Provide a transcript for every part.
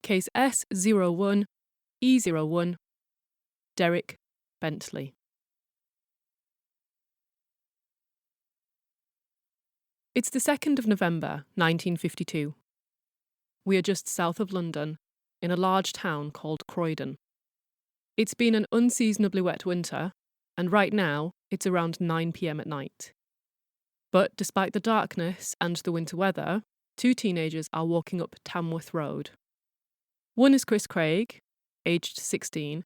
Case S01E01, Derek Bentley. It's the 2nd of November, 1952. We are just south of London, in a large town called Croydon. It's been an unseasonably wet winter, and right now it's around 9 p.m. at night. But despite the darkness and the winter weather, 2 teenagers are walking up Tamworth Road. One is Chris Craig, aged 16.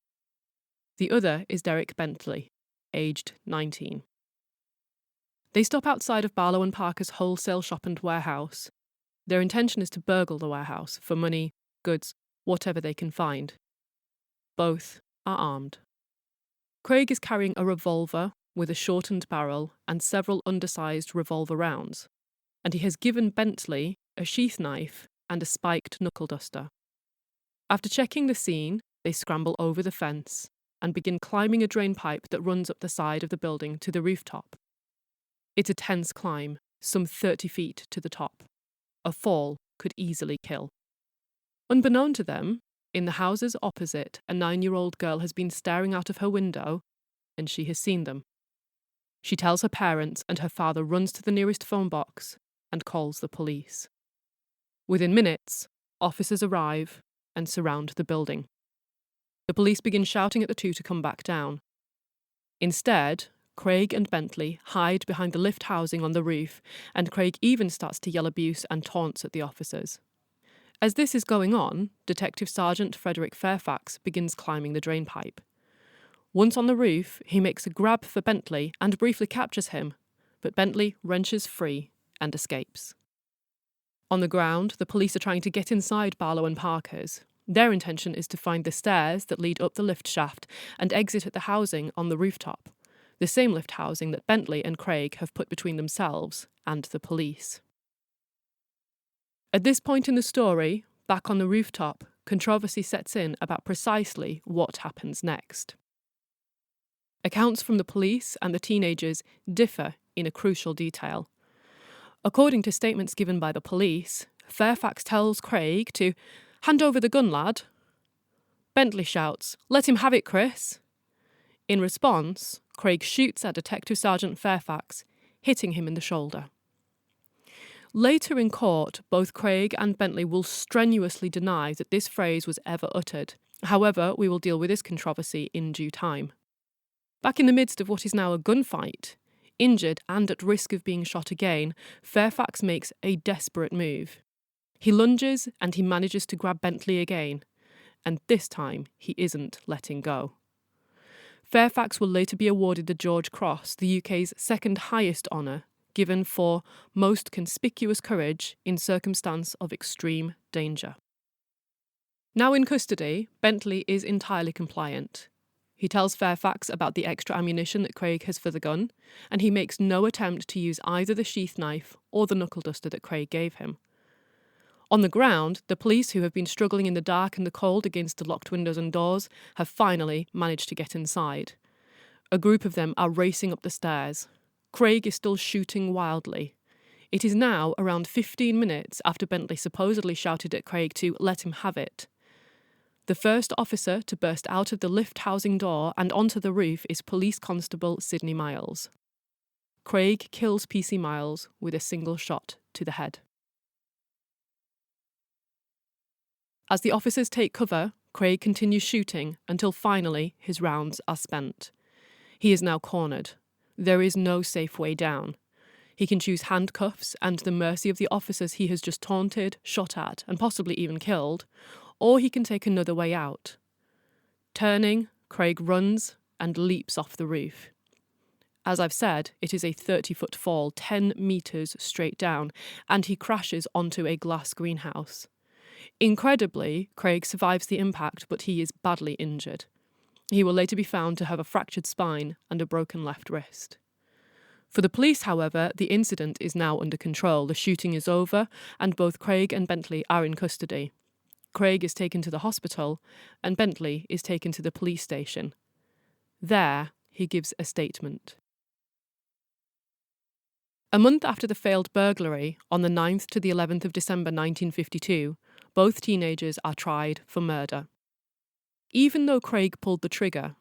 The other is Derek Bentley, aged 19. They stop outside of Barlow and Parker's wholesale shop and warehouse. Their intention is to burgle the warehouse for money, goods, whatever they can find. Both are armed. Craig is carrying a revolver with a shortened barrel and several undersized revolver rounds, and he has given Bentley a sheath knife and a spiked knuckle duster. After checking the scene, they scramble over the fence and begin climbing a drain pipe that runs up the side of the building to the rooftop. It's a tense climb, some 30 feet to the top. A fall could easily kill. Unbeknown to them, in the houses opposite, a 9-year-old girl has been staring out of her window, and she has seen them. She tells her parents, and her father runs to the nearest phone box and calls the police. Within minutes, officers arrive and surround the building. The police begin shouting at the two to come back down. Instead, Craig and Bentley hide behind the lift housing on the roof, and Craig even starts to yell abuse and taunts at the officers. As this is going on, Detective Sergeant Frederick Fairfax begins climbing the drain pipe. Once on the roof, he makes a grab for Bentley and briefly captures him, but Bentley wrenches free and escapes. On the ground, the police are trying to get inside Barlow and Parker's. Their intention is to find the stairs that lead up the lift shaft and exit at the housing on the rooftop, the same lift housing that Bentley and Craig have put between themselves and the police. At this point in the story, back on the rooftop, controversy sets in about precisely what happens next. Accounts from the police and the teenagers differ in a crucial detail. According to statements given by the police, Fairfax tells Craig to "hand over the gun, lad." Bentley shouts, "Let him have it, Chris." In response, Craig shoots at Detective Sergeant Fairfax, hitting him in the shoulder. Later in court, both Craig and Bentley will strenuously deny that this phrase was ever uttered. However, we will deal with this controversy in due time. Back in the midst of what is now a gunfight, injured and at risk of being shot again, Fairfax makes a desperate move. He lunges and he manages to grab Bentley again, and this time he isn't letting go. Fairfax will later be awarded the George Cross, the UK's second highest honour, given for most conspicuous courage in circumstance of extreme danger. Now in custody, Bentley is entirely compliant. He tells Fairfax about the extra ammunition that Craig has for the gun, and he makes no attempt to use either the sheath knife or the knuckle duster that Craig gave him. On the ground, the police, who have been struggling in the dark and the cold against the locked windows and doors, have finally managed to get inside. A group of them are racing up the stairs. Craig is still shooting wildly. It is now around 15 minutes after Bentley supposedly shouted at Craig to let him have it. The first officer to burst out of the lift housing door and onto the roof is Police Constable Sidney Miles. Craig kills PC Miles with a single shot to the head. As the officers take cover, Craig continues shooting until finally his rounds are spent. He is now cornered. There is no safe way down. He can choose handcuffs and the mercy of the officers he has just taunted, shot at, and possibly even killed, or he can take another way out. Turning, Craig runs and leaps off the roof. As I've said, it is a 30-foot fall, 10 metres straight down, and he crashes onto a glass greenhouse. Incredibly, Craig survives the impact, but he is badly injured. He will later be found to have a fractured spine and a broken left wrist. For the police, however, the incident is now under control. The shooting is over, and both Craig and Bentley are in custody. Craig is taken to the hospital, and Bentley is taken to the police station. There, he gives a statement. A month after the failed burglary, on the 9th to the 11th of December 1952, both teenagers are tried for murder. Even though Craig pulled the trigger,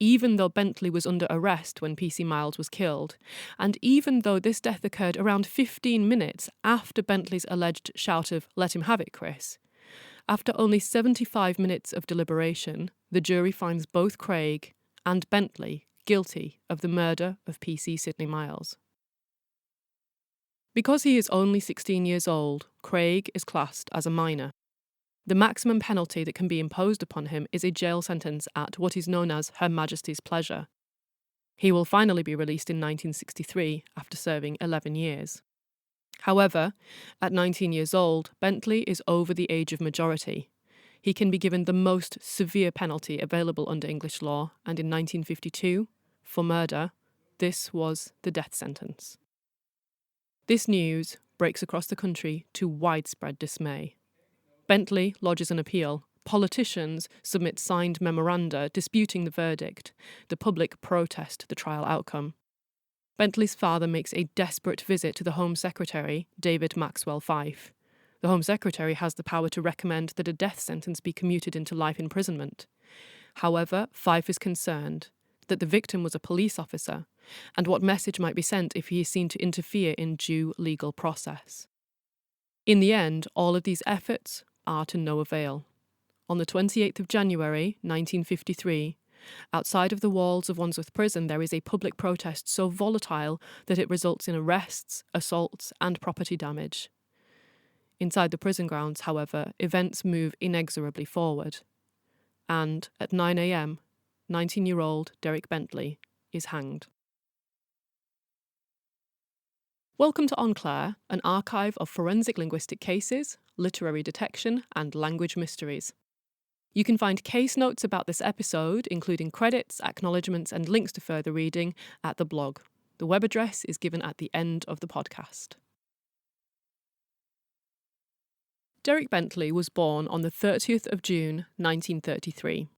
even though Bentley was under arrest when PC Miles was killed, and even though this death occurred around 15 minutes after Bentley's alleged shout of "Let him have it, Chris," after only 75 minutes of deliberation, the jury finds both Craig and Bentley guilty of the murder of PC Sidney Miles. Because he is only 16 years old, Craig is classed as a minor. The maximum penalty that can be imposed upon him is a jail sentence at what is known as Her Majesty's pleasure. He will finally be released in 1963 after serving 11 years. However, at 19 years old, Bentley is over the age of majority. He can be given the most severe penalty available under English law, and in 1952, for murder, this was the death sentence. This news breaks across the country to widespread dismay. Bentley lodges an appeal. Politicians submit signed memoranda disputing the verdict. The public protest the trial outcome. Bentley's father makes a desperate visit to the Home Secretary, David Maxwell Fyfe. The Home Secretary has the power to recommend that a death sentence be commuted into life imprisonment. However, Fyfe is concerned that the victim was a police officer, and what message might be sent if he is seen to interfere in due legal process. In the end, all of these efforts are to no avail. On the 28th of January, 1953, outside of the walls of Wandsworth Prison, there is a public protest so volatile that it results in arrests, assaults, and property damage. Inside the prison grounds, however, events move inexorably forward. And at 9 a.m, 19-year-old Derek Bentley is hanged. Welcome to En Clair, an archive of forensic linguistic cases, literary detection, and language mysteries. You can find case notes about this episode, including credits, acknowledgements, and links to further reading, at the blog. The web address is given at the end of the podcast. Derek Bentley was born on the 30th of June, 1933.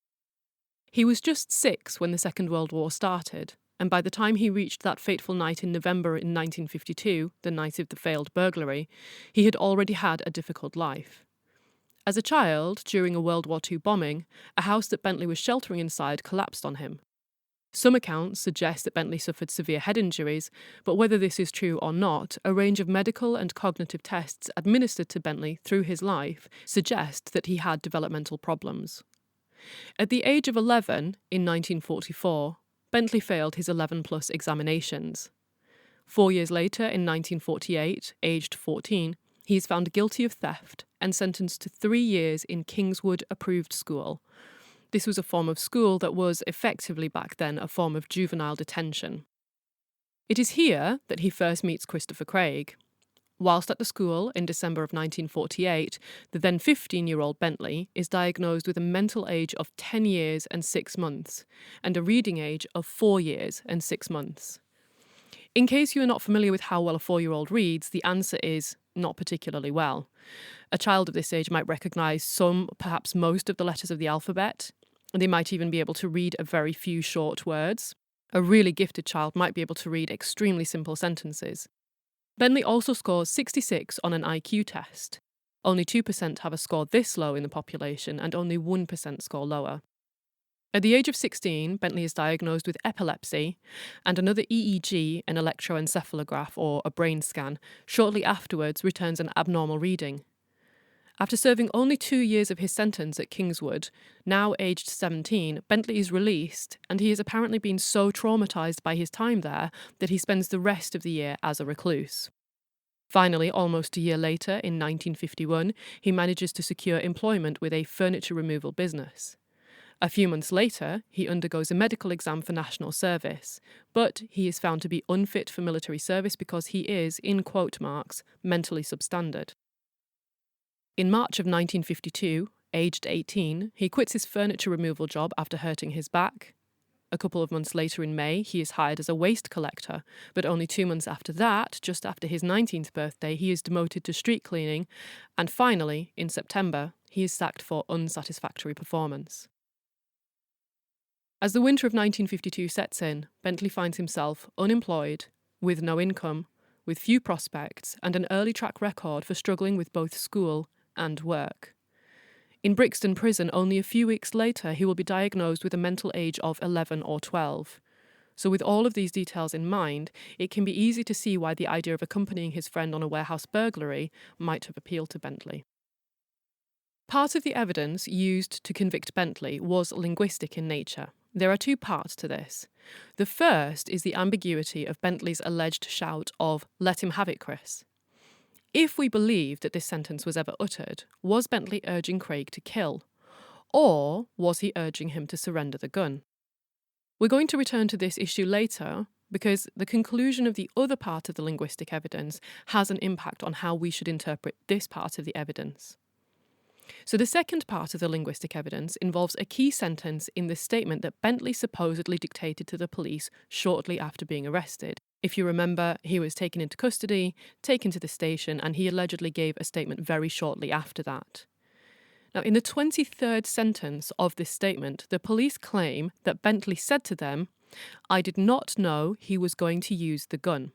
He was just 6 when the Second World War started, and by the time he reached that fateful night in November in 1952, the night of the failed burglary, he had already had a difficult life. As a child, during a World War II bombing, a house that Bentley was sheltering inside collapsed on him. Some accounts suggest that Bentley suffered severe head injuries, but whether this is true or not, a range of medical and cognitive tests administered to Bentley through his life suggest that he had developmental problems. At the age of 11, in 1944, Bentley failed his 11-plus examinations. 4 years later, in 1948, aged 14, he is found guilty of theft and sentenced to 3 years in Kingswood Approved School. This was a form of school that was effectively back then a form of juvenile detention. It is here that he first meets Christopher Craig. Whilst at the school in December of 1948, the then 15-year-old Bentley is diagnosed with a mental age of 10 years and 6 months and a reading age of 4 years and 6 months. In case you are not familiar with how well a 4-year-old reads, the answer is not particularly well. A child of this age might recognise some, perhaps most of the letters of the alphabet, and they might even be able to read a very few short words. A really gifted child might be able to read extremely simple sentences. Bentley also scores 66 on an IQ test. Only 2% have a score this low in the population, and only 1% score lower. At the age of 16, Bentley is diagnosed with epilepsy, and another EEG, an electroencephalograph or a brain scan, shortly afterwards returns an abnormal reading. After serving only 2 years of his sentence at Kingswood, now aged 17, Bentley is released, and he has apparently been so traumatised by his time there that he spends the rest of the year as a recluse. Finally, almost a year later, in 1951, he manages to secure employment with a furniture removal business. A few months later, he undergoes a medical exam for national service, but he is found to be unfit for military service because he is, in quote marks, mentally substandard. In March of 1952, aged 18, he quits his furniture removal job after hurting his back. A couple of months later in May, he is hired as a waste collector, but only 2 months after that, just after his 19th birthday, he is demoted to street cleaning, and finally, in September, he is sacked for unsatisfactory performance. As the winter of 1952 sets in, Bentley finds himself unemployed, with no income, with few prospects, and an early track record for struggling with both school and work. In Brixton Prison, only a few weeks later, he will be diagnosed with a mental age of 11 or 12. So with all of these details in mind, it can be easy to see why the idea of accompanying his friend on a warehouse burglary might have appealed to Bentley. Part of the evidence used to convict Bentley was linguistic in nature. There are two parts to this. The first is the ambiguity of Bentley's alleged shout of, "Let him have it, Chris." If we believe that this sentence was ever uttered, was Bentley urging Craig to kill? Or was he urging him to surrender the gun? We're going to return to this issue later because the conclusion of the other part of the linguistic evidence has an impact on how we should interpret this part of the evidence. So the second part of the linguistic evidence involves a key sentence in the statement that Bentley supposedly dictated to the police shortly after being arrested. If you remember, he was taken into custody, taken to the station, and he allegedly gave a statement very shortly after that. Now, in the 23rd sentence of this statement, the police claim that Bentley said to them, "I did not know he was going to use the gun."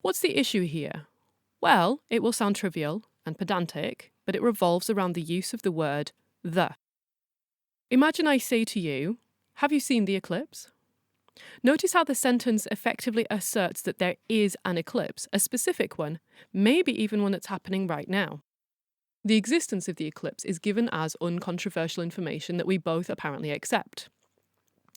What's the issue here? Well, it will sound trivial and pedantic, but it revolves around the use of the word the. Imagine I say to you, "Have you seen the eclipse?" Notice how the sentence effectively asserts that there is an eclipse, a specific one, maybe even one that's happening right now. The existence of the eclipse is given as uncontroversial information that we both apparently accept.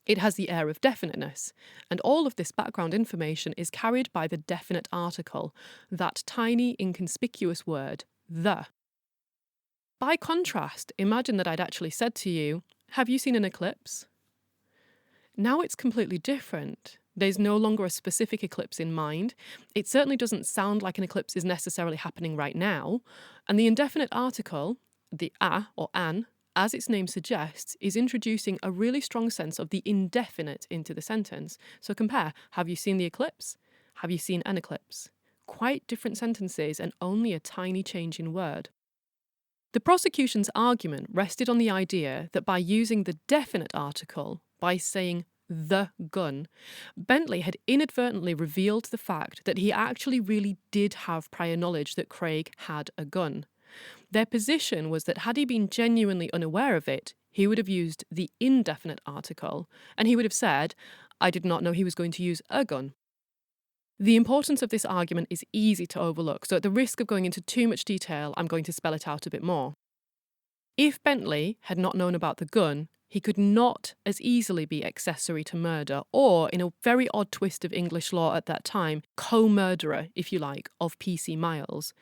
It has the air of definiteness, and all of this background information is carried by the definite article, that tiny, inconspicuous word, the. By contrast, imagine that I'd actually said to you, "Have you seen an eclipse?" Now it's completely different. There's no longer a specific eclipse in mind. It certainly doesn't sound like an eclipse is necessarily happening right now. And the indefinite article, the a or an, as its name suggests, is introducing a really strong sense of the indefinite into the sentence. So compare, have you seen the eclipse? Have you seen an eclipse? Quite different sentences and only a tiny change in word. The prosecution's argument rested on the idea that by using the definite article, by saying the gun, Bentley had inadvertently revealed the fact that he actually really did have prior knowledge that Craig had a gun. Their position was that had he been genuinely unaware of it, he would have used the indefinite article, and he would have said, "I did not know he was going to use a gun." The importance of this argument is easy to overlook, so at the risk of going into too much detail, I'm going to spell it out a bit more. If Bentley had not known about the gun, he could not as easily be accessory to murder, or, in a very odd twist of English law at that time, co-murderer, if you like, of P.C. Miles.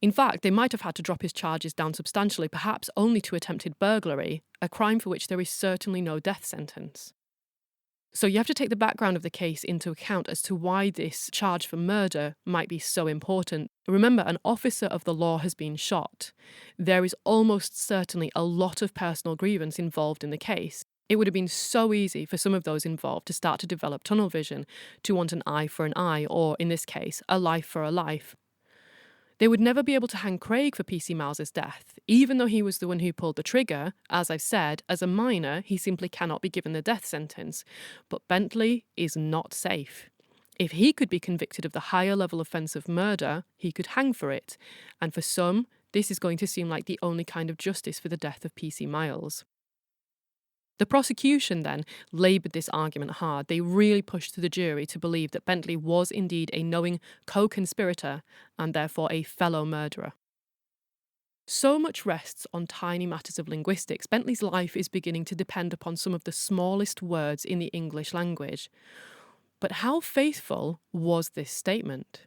In fact, they might have had to drop his charges down substantially, perhaps only to attempted burglary, a crime for which there is certainly no death sentence. So you have to take the background of the case into account as to why this charge for murder might be so important. Remember, an officer of the law has been shot. There is almost certainly a lot of personal grievance involved in the case. It would have been so easy for some of those involved to start to develop tunnel vision, to want an eye for an eye, or, in this case, a life for a life. They would never be able to hang Craig for P.C. Miles's death. Even though he was the one who pulled the trigger, as I've said, as a minor, he simply cannot be given the death sentence. But Bentley is not safe. If he could be convicted of the higher level offence of murder, he could hang for it. And for some, this is going to seem like the only kind of justice for the death of P.C. Miles. The prosecution then laboured this argument hard. They really pushed to the jury to believe that Bentley was indeed a knowing co-conspirator and therefore a fellow murderer. So much rests on tiny matters of linguistics. Bentley's life is beginning to depend upon some of the smallest words in the English language. But how faithful was this statement?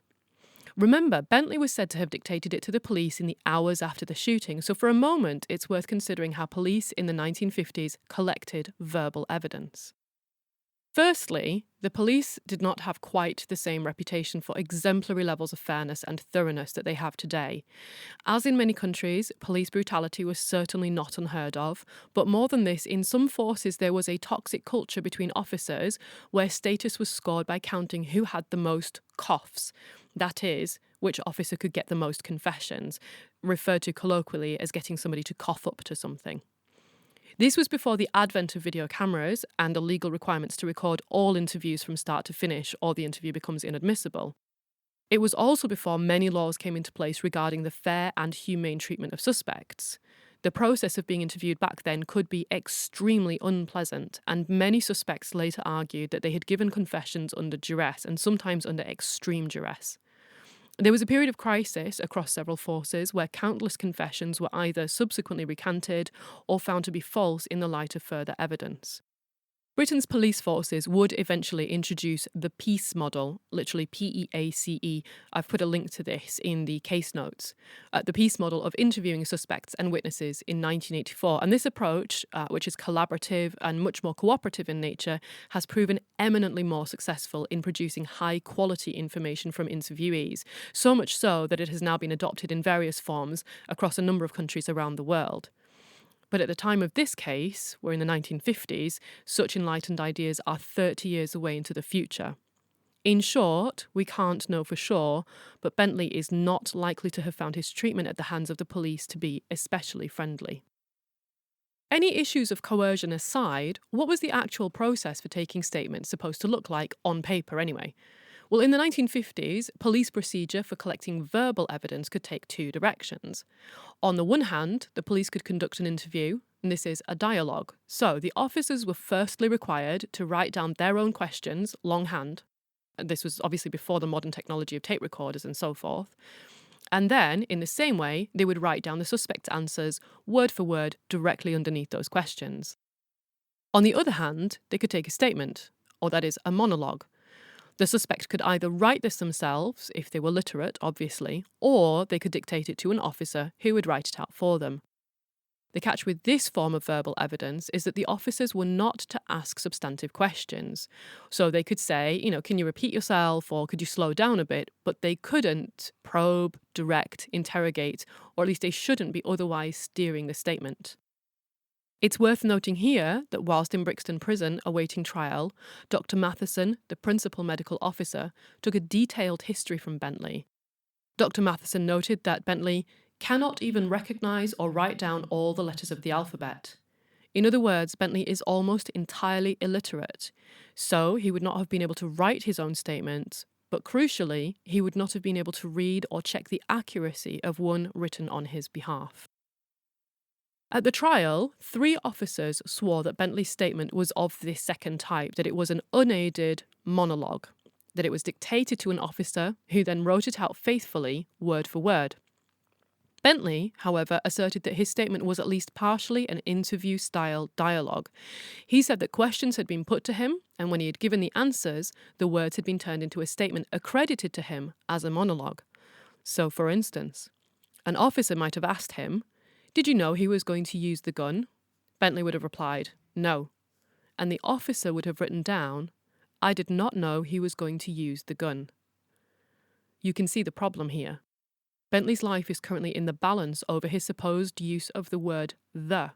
Remember, Bentley was said to have dictated it to the police in the hours after the shooting, so for a moment it's worth considering how police in the 1950s collected verbal evidence. Firstly, the police did not have quite the same reputation for exemplary levels of fairness and thoroughness that they have today. As in many countries, police brutality was certainly not unheard of, but more than this, in some forces there was a toxic culture between officers where status was scored by counting who had the most coughs. That is, which officer could get the most confessions, referred to colloquially as getting somebody to cough up to something. This was before the advent of video cameras and the legal requirements to record all interviews from start to finish, or the interview becomes inadmissible. It was also before many laws came into place regarding the fair and humane treatment of suspects. The process of being interviewed back then could be extremely unpleasant, and many suspects later argued that they had given confessions under duress and sometimes under extreme duress. There was a period of crisis across several forces where countless confessions were either subsequently recanted or found to be false in the light of further evidence. Britain's police forces would eventually introduce the PEACE model, literally PEACE. I've put a link to this in the case notes. The PEACE model of interviewing suspects and witnesses in 1984. And this approach, which is collaborative and much more cooperative in nature, has proven eminently more successful in producing high quality information from interviewees, so much so that it has now been adopted in various forms across a number of countries around the world. But at the time of this case, we're in the 1950s, such enlightened ideas are 30 years away into the future. In short, we can't know for sure, but Bentley is not likely to have found his treatment at the hands of the police to be especially friendly. Any issues of coercion aside, what was the actual process for taking statements supposed to look like, on paper anyway? Well, in the 1950s, police procedure for collecting verbal evidence could take two directions. On the one hand, the police could conduct an interview, and this is a dialogue. So the officers were firstly required to write down their own questions longhand. This was obviously before the modern technology of tape recorders and so forth. And then, in the same way, they would write down the suspect's answers word for word directly underneath those questions. On the other hand, they could take a statement, or that is, a monologue. The suspect could either write this themselves, if they were literate, obviously, or they could dictate it to an officer who would write it out for them. The catch with this form of verbal evidence is that the officers were not to ask substantive questions. So they could say, can you repeat yourself, or could you slow down a bit? But they couldn't probe, direct, interrogate, or at least they shouldn't be otherwise steering the statement. It's worth noting here that whilst in Brixton Prison awaiting trial, Dr. Matheson, the principal medical officer, took a detailed history from Bentley. Dr. Matheson noted that Bentley cannot even recognise or write down all the letters of the alphabet. In other words, Bentley is almost entirely illiterate, so he would not have been able to write his own statements, but crucially, he would not have been able to read or check the accuracy of one written on his behalf. At the trial, 3 officers swore that Bentley's statement was of this second type, that it was an unaided monologue, that it was dictated to an officer who then wrote it out faithfully, word for word. Bentley, however, asserted that his statement was at least partially an interview-style dialogue. He said that questions had been put to him, and when he had given the answers, the words had been turned into a statement accredited to him as a monologue. So, for instance, an officer might have asked him, "Did you know he was going to use the gun?" Bentley would have replied, "No." And the officer would have written down, "I did not know he was going to use the gun." You can see the problem here. Bentley's life is currently in the balance over his supposed use of the word "the."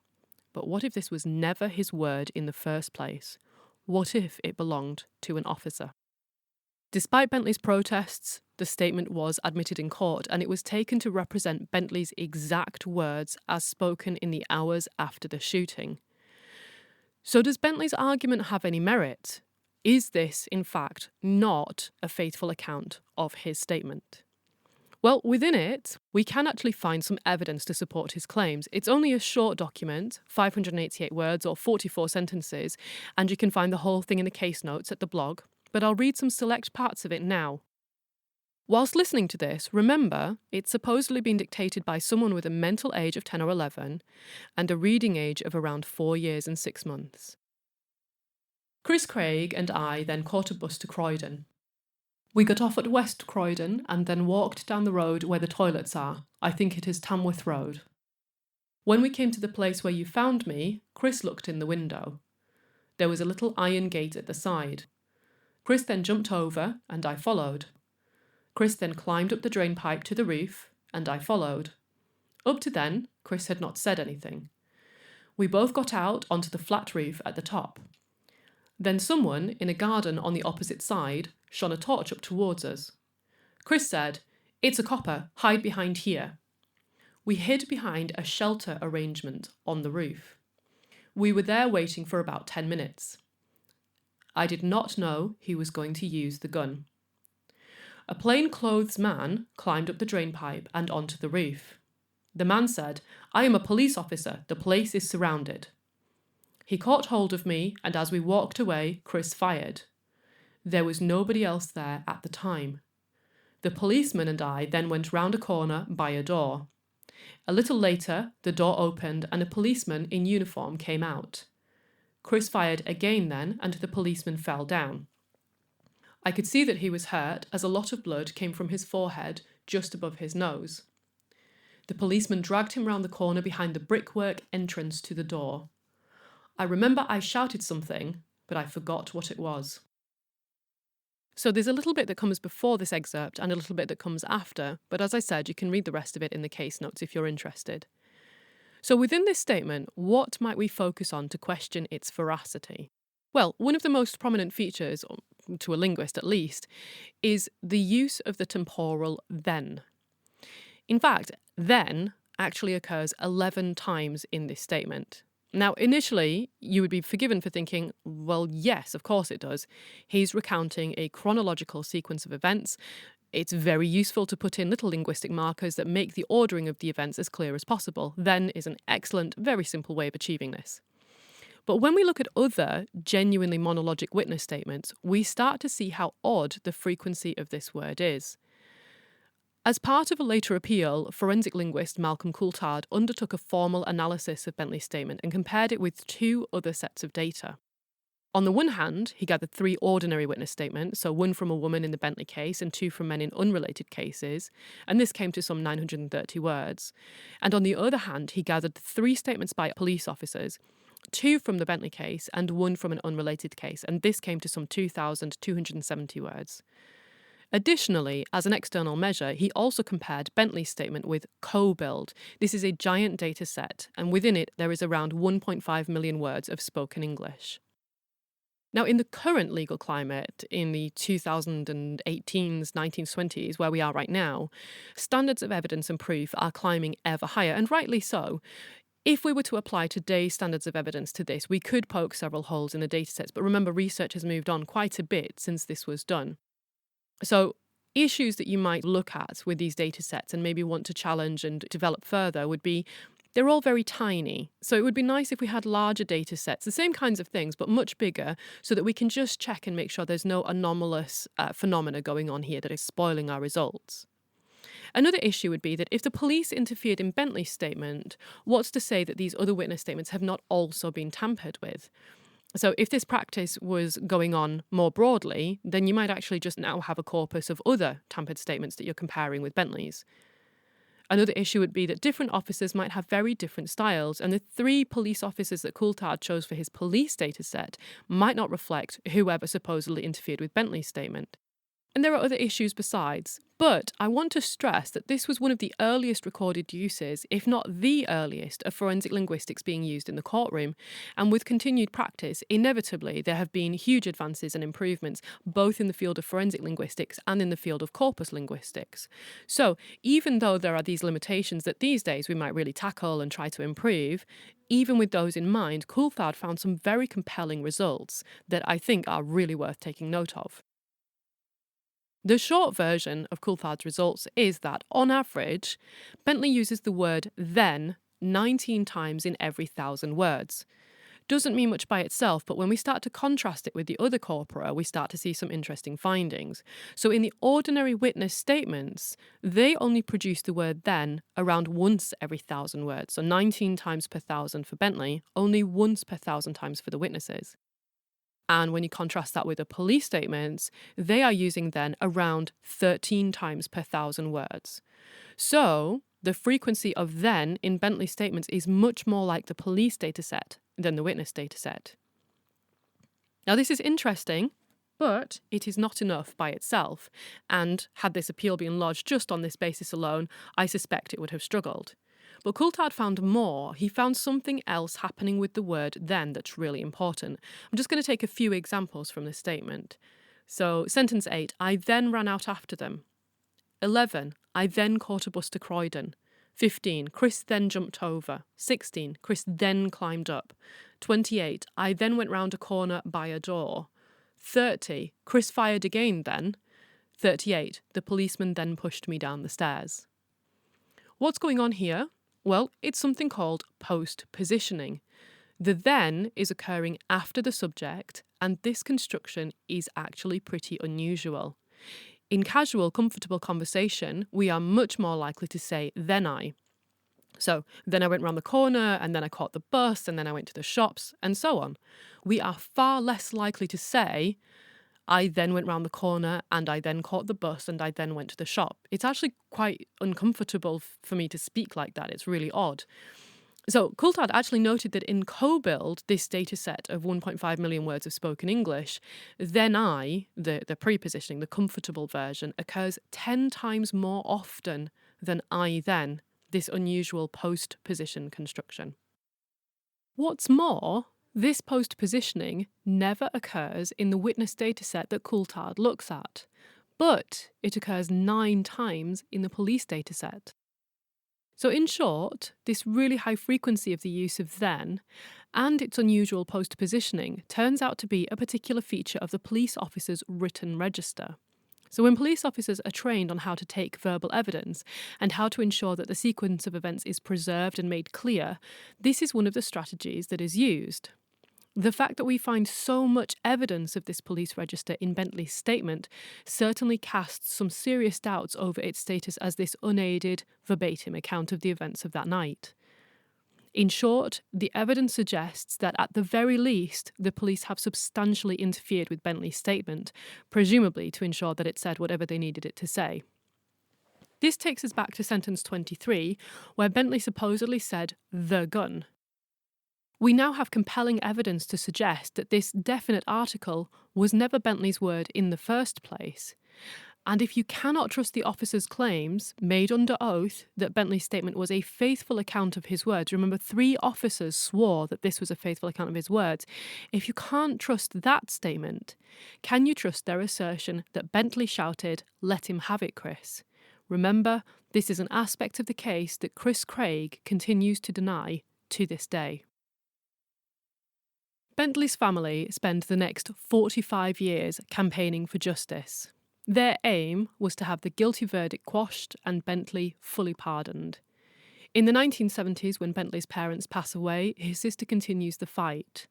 But what if this was never his word in the first place? What if it belonged to an officer? Despite Bentley's protests, the statement was admitted in court, and it was taken to represent Bentley's exact words as spoken in the hours after the shooting. So does Bentley's argument have any merit? Is this, in fact, not a faithful account of his statement? Well, within it, we can actually find some evidence to support his claims. It's only a short document, 588 words or 44 sentences, and you can find the whole thing in the case notes at the blog, but I'll read some select parts of it now. Whilst listening to this, remember, it's supposedly been dictated by someone with a mental age of 10 or 11 and a reading age of around 4 years and 6 months. Chris Craig and I then caught a bus to Croydon. We got off at West Croydon and then walked down the road where the toilets are. I think it is Tamworth Road. When we came to the place where you found me, Chris looked in the window. There was a little iron gate at the side. Chris then jumped over and I followed. Chris then climbed up the drain pipe to the roof and I followed. Up to then, Chris had not said anything. We both got out onto the flat roof at the top. Then someone, in a garden on the opposite side, shone a torch up towards us. Chris said, "It's a copper, hide behind here." We hid behind a shelter arrangement on the roof. We were there waiting for about 10 minutes. I did not know he was going to use the gun. A plainclothes man climbed up the drainpipe and onto the roof. The man said, "I am a police officer. The place is surrounded." He caught hold of me, and as we walked away, Chris fired. There was nobody else there at the time. The policeman and I then went round a corner by a door. A little later, the door opened and a policeman in uniform came out. Chris fired again then, and the policeman fell down. I could see that he was hurt, as a lot of blood came from his forehead just above his nose. The policeman dragged him round the corner behind the brickwork entrance to the door. I remember I shouted something, but I forgot what it was. So there's a little bit that comes before this excerpt and a little bit that comes after, but as I said, you can read the rest of it in the case notes if you're interested. So within this statement, what might we focus on to question its veracity? Well, one of the most prominent features, to a linguist at least, is the use of the temporal then. In fact, then actually occurs 11 times in this statement. Now, initially, you would be forgiven for thinking, well, yes, of course it does. He's recounting a chronological sequence of events. It's very useful to put in little linguistic markers that make the ordering of the events as clear as possible. Then is an excellent, very simple way of achieving this. But when we look at other genuinely monologic witness statements, we start to see how odd the frequency of this word is. As part of a later appeal, forensic linguist Malcolm Coulthard undertook a formal analysis of Bentley's statement and compared it with two other sets of data. On the one hand, he gathered 3 ordinary witness statements, so 1 from a woman in the Bentley case and 2 from men in unrelated cases, and this came to some 930 words. And on the other hand, he gathered 3 statements by police officers, 2 from the Bentley case and 1 from an unrelated case, and this came to some 2,270 words. Additionally, as an external measure, he also compared Bentley's statement with CoBuild. This is a giant data set, and within it there is around 1.5 million words of spoken English. Now, in the current legal climate, in the 2018s, 1920s, where we are right now, standards of evidence and proof are climbing ever higher, and rightly so. If we were to apply today's standards of evidence to this, we could poke several holes in the datasets, but remember, research has moved on quite a bit since this was done. So issues that you might look at with these data sets and maybe want to challenge and develop further would be, they're all very tiny. So it would be nice if we had larger data sets, the same kinds of things, but much bigger, so that we can just check and make sure there's no anomalous phenomena going on here that is spoiling our results. Another issue would be that if the police interfered in Bentley's statement, what's to say that these other witness statements have not also been tampered with? So if this practice was going on more broadly, then you might actually just now have a corpus of other tampered statements that you're comparing with Bentley's. Another issue would be that different officers might have very different styles, and the 3 police officers that Coulthard chose for his police data set might not reflect whoever supposedly interfered with Bentley's statement. And there are other issues besides, but I want to stress that this was one of the earliest recorded uses, if not the earliest, of forensic linguistics being used in the courtroom, and with continued practice, inevitably there have been huge advances and improvements, both in the field of forensic linguistics and in the field of corpus linguistics. So, even though there are these limitations that these days we might really tackle and try to improve, even with those in mind, Coulthard found some very compelling results that I think are really worth taking note of. The short version of Coulthard's results is that, on average, Bentley uses the word then 19 times in every 1,000 words. Doesn't mean much by itself, but when we start to contrast it with the other corpora, we start to see some interesting findings. So in the ordinary witness statements, they only produce the word then around once every 1,000 words, so 19 times per 1,000 for Bentley, only once per 1,000 times for the witnesses. And when you contrast that with the police statements, they are using then around 13 times per 1,000 words. So the frequency of then in Bentley statements is much more like the police dataset than the witness dataset. Now this is interesting, but it is not enough by itself. And had this appeal been lodged just on this basis alone, I suspect it would have struggled. But Coulthard found more. He found something else happening with the word then that's really important. I'm just going to take a few examples from this statement. So, sentence 8, I then ran out after them. 11, I then caught a bus to Croydon. 15, Chris then jumped over. 16, Chris then climbed up. 28, I then went round a corner by a door. 30, Chris fired again then. 38. The policeman then pushed me down the stairs. What's going on here? Well, it's something called post-positioning. The then is occurring after the subject, and this construction is actually pretty unusual. In casual, comfortable conversation, we are much more likely to say then I. So then I went round the corner, and then I caught the bus, and then I went to the shops, and so on. We are far less likely to say I then went round the corner, and I then caught the bus, and I then went to the shop. It's actually quite uncomfortable for me to speak like that. It's really odd. So Coulthard actually noted that in CoBuild, this data set of 1.5 million words of spoken English, then I, the prepositioning, the comfortable version, occurs 10 times more often than I then, this unusual post-position construction. What's more, this post-positioning never occurs in the witness dataset that Coulthard looks at, but it occurs 9 times in the police dataset. So in short, this really high frequency of the use of then and its unusual post-positioning turns out to be a particular feature of the police officer's written register. So when police officers are trained on how to take verbal evidence and how to ensure that the sequence of events is preserved and made clear, this is one of the strategies that is used. The fact that we find so much evidence of this police register in Bentley's statement certainly casts some serious doubts over its status as this unaided, verbatim account of the events of that night. In short, the evidence suggests that at the very least, the police have substantially interfered with Bentley's statement, presumably to ensure that it said whatever they needed it to say. This takes us back to sentence 23, where Bentley supposedly said, "the gun." We now have compelling evidence to suggest that this definite article was never Bentley's word in the first place. And if you cannot trust the officer's claims, made under oath, that Bentley's statement was a faithful account of his words — remember, 3 officers swore that this was a faithful account of his words — if you can't trust that statement, can you trust their assertion that Bentley shouted, "Let him have it, Chris"? Remember, this is an aspect of the case that Chris Craig continues to deny to this day. Bentley's family spent the next 45 years campaigning for justice. Their aim was to have the guilty verdict quashed and Bentley fully pardoned. In the 1970s, when Bentley's parents pass away, his sister continues the fight.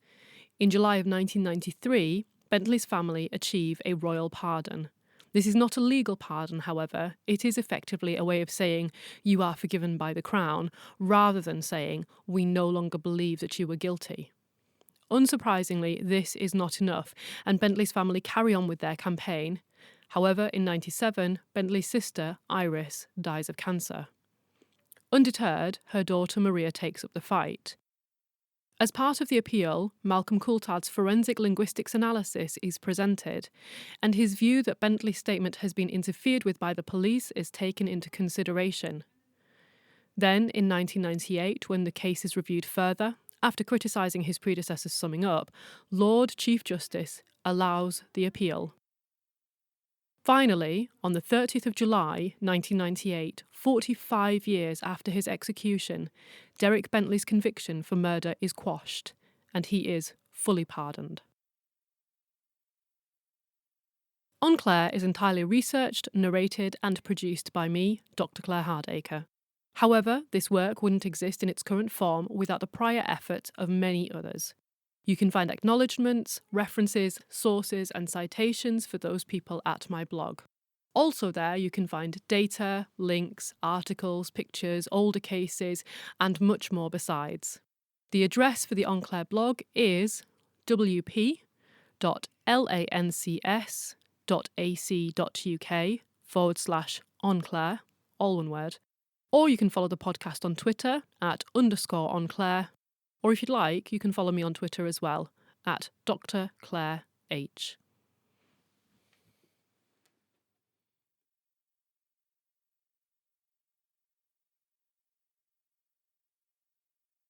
In July of 1993, Bentley's family achieve a royal pardon. This is not a legal pardon, however. It is effectively a way of saying you are forgiven by the Crown, rather than saying we no longer believe that you were guilty. Unsurprisingly, this is not enough, and Bentley's family carry on with their campaign. However, in 1997, Bentley's sister, Iris, dies of cancer. Undeterred, her daughter Maria takes up the fight. As part of the appeal, Malcolm Coulthard's forensic linguistics analysis is presented, and his view that Bentley's statement has been interfered with by the police is taken into consideration. Then, in 1998, when the case is reviewed further, after criticising his predecessor's summing up, Lord Chief Justice allows the appeal. Finally, on the 30th of July 1998, 45 years after his execution, Derek Bentley's conviction for murder is quashed, and he is fully pardoned. On Claire is entirely researched, narrated and produced by me, Dr. Claire Hardacre. However, this work wouldn't exist in its current form without the prior effort of many others. You can find acknowledgements, references, sources and citations for those people at my blog. Also there you can find data, links, articles, pictures, older cases and much more besides. The address for the On Claire blog is wp.lancs.ac.uk/onclaire, all one word. Or you can follow the podcast on Twitter at _OnClaire. Or if you'd like, you can follow me on Twitter as well at Dr. Claire H.